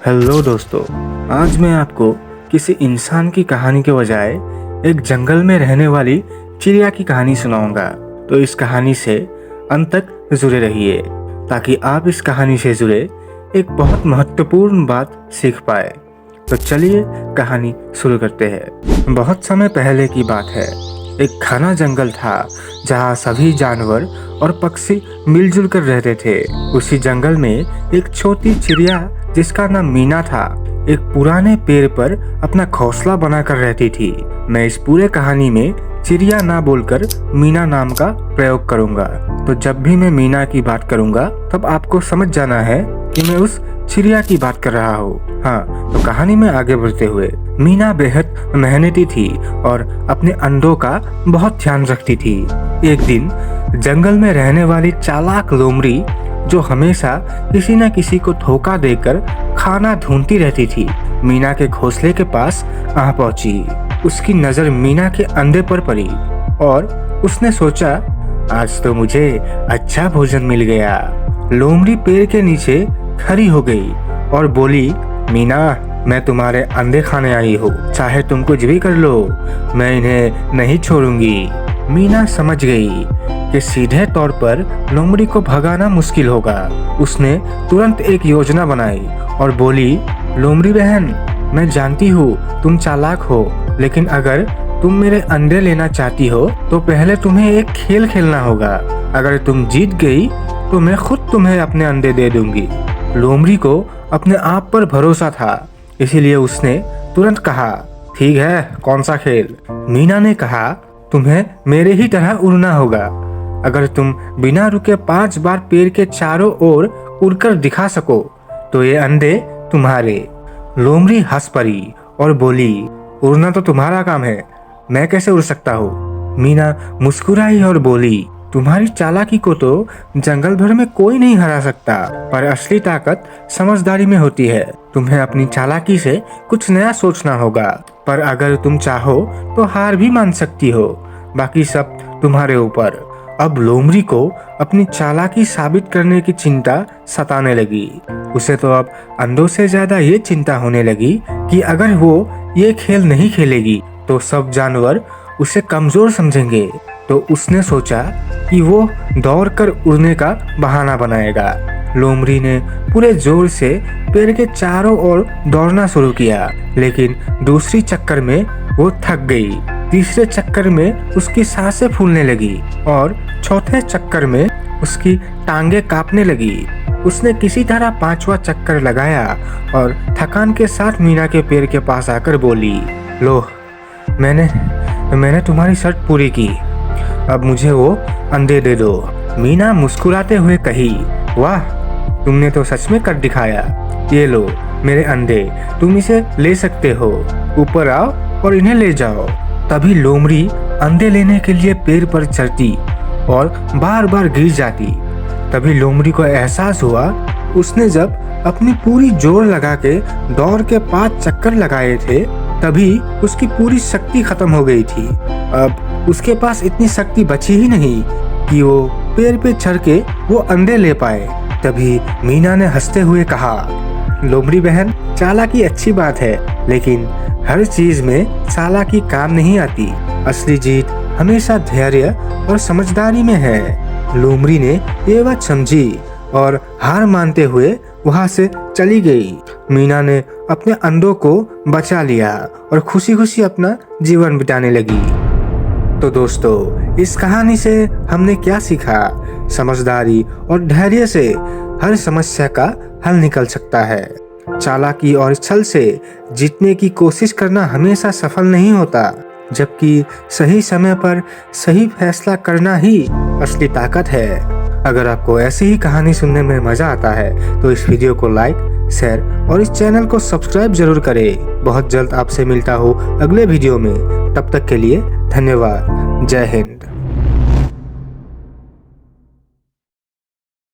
Hello दोस्तों, आज मैं आपको किसी इंसान की कहानी के बजाय एक जंगल में रहने वाली चिड़िया की कहानी सुनाऊंगा। तो इस कहानी से अंत तक जुड़े रहिए ताकि आप इस कहानी से जुड़े एक बहुत महत्वपूर्ण बात सीख पाए। तो चलिए कहानी शुरू करते हैं। बहुत समय पहले की बात है। एक घना जंगल था जहाँ सभी जानवर और पक्षी मिलजुल कर रहते थे। उसी जंगल में एक छोटी चिड़िया जिसका नाम मीना था, एक पुराने पेड़ पर अपना घोंसला बनाकर रहती थी। मैं इस पूरे कहानी में चिड़िया ना बोलकर मीना नाम का प्रयोग करूंगा। तो जब भी मैं मीना की बात करूंगा तब आपको समझ जाना है कि मैं उस चिड़िया की बात कर रहा हूँ। हाँ, तो कहानी में आगे बढ़ते हुए, मीना बेहद मेहनती थी और अपने अंडों का बहुत ध्यान रखती थी। एक दिन जंगल में रहने वाली चालाक लोमड़ी, जो हमेशा किसी न किसी को धोखा देकर खाना ढूंढती रहती थी, मीना के घोंसले के पास आ पहुंची। उसकी नजर मीना के अंडे पर पड़ी और उसने सोचा, आज तो मुझे अच्छा भोजन मिल गया। लोमड़ी पेड़ के नीचे खड़ी हो गई और बोली, मीना, मैं तुम्हारे अंडे खाने आई हूँ, चाहे तुम कुछ भी कर लो, मैं इन्हें नहीं छोड़ूंगी। मीना समझ गई कि सीधे तौर पर लोमड़ी को भगाना मुश्किल होगा। उसने तुरंत एक योजना बनाई और बोली, लोमड़ी बहन, मैं जानती हूँ तुम चालाक हो, लेकिन अगर तुम मेरे अंडे लेना चाहती हो तो पहले तुम्हें एक खेल खेलना होगा। अगर तुम जीत गई तो मैं खुद तुम्हें अपने अंडे दे दूंगी। लोमड़ी को अपने आप पर भरोसा था, इसीलिए उसने तुरंत कहा, ठीक है, कौन सा खेल? मीना ने कहा, तुम्हें मेरे ही तरह उड़ना होगा। अगर तुम बिना रुके 5 बार पेड़ के चारों ओर उड़कर दिखा सको तो ये अंडे तुम्हारे। लोमड़ी हंस पड़ी और बोली, उड़ना तो तुम्हारा काम है, मैं कैसे उड़ सकता हूँ? मीना मुस्कुराई और बोली, तुम्हारी चालाकी को तो जंगल भर में कोई नहीं हरा सकता, पर असली ताकत समझदारी में होती है। तुम्हें अपनी चालाकी से कुछ नया सोचना होगा, पर अगर तुम चाहो तो हार भी मान सकती हो। बाकी सब तुम्हारे ऊपर। अब लोमड़ी को अपनी चालाकी साबित करने की चिंता सताने लगी। उसे तो अब अंडों से ज्यादा ये चिंता होने लगी कि अगर वो ये खेल नहीं खेलेगी तो सब जानवर उसे कमजोर समझेंगे। तो उसने सोचा कि वो दौड़कर उड़ने का बहाना बनाएगा। लोमड़ी ने पूरे जोर से पेड़ के चारों ओर दौड़ना शुरू किया, लेकिन दूसरी चक्कर में वो थक गई। तीसरे चक्कर में उसकी सांसें फूलने लगी और चौथे चक्कर में उसकी टांगे कांपने लगी। उसने किसी तरह 5वां चक्कर लगाया और थकान के साथ मीना के पेड़ के पास आकर बोली, लो, मैंने तुम्हारी शर्त पूरी की, अब मुझे वो अंडे दे दो। मीना मुस्कुराते हुए कही, वाह, तुमने तो सच में कर दिखाया। ये लो मेरे अंडे, तुम इसे ले सकते हो। ऊपर आओ और इन्हें ले जाओ। तभी लोमड़ी अंडे लेने के लिए पेड़ पर चढ़ती और बार बार गिर जाती। तभी लोमड़ी को एहसास हुआ, उसने जब अपनी पूरी जोर लगा के दौड़ के 5 चक्कर लगाए थे तभी उसकी पूरी शक्ति खत्म हो गई थी। अब उसके पास इतनी शक्ति बची ही नहीं कि वो पेड़ पे चढ़ के वो अंडे ले पाए। तभी मीना ने हंसते हुए कहा, लोमड़ी बहन, चालाकी अच्छी बात है, लेकिन हर चीज में चालाकी काम नहीं आती। असली जीत हमेशा धैर्य और समझदारी में है। लोमड़ी ने ये बात समझी और हार मानते हुए वहां से चली गई। मीना ने अपने अंडों को बचा लिया और खुशी खुशी अपना जीवन बिताने लगी। तो दोस्तों, इस कहानी से हमने क्या सीखा? समझदारी और धैर्य से हर समस्या का हल निकल सकता है। चालाकी और छल से जीतने की कोशिश करना हमेशा सफल नहीं होता, जबकि सही समय पर सही फैसला करना ही असली ताकत है। अगर आपको ऐसी ही कहानी सुनने में मजा आता है तो इस वीडियो को लाइक, शेयर और इस चैनल को सब्सक्राइब जरूर करें। बहुत जल्द आपसे मिलता हूँ अगले वीडियो में। तब तक के लिए धन्यवाद। जय हिंद।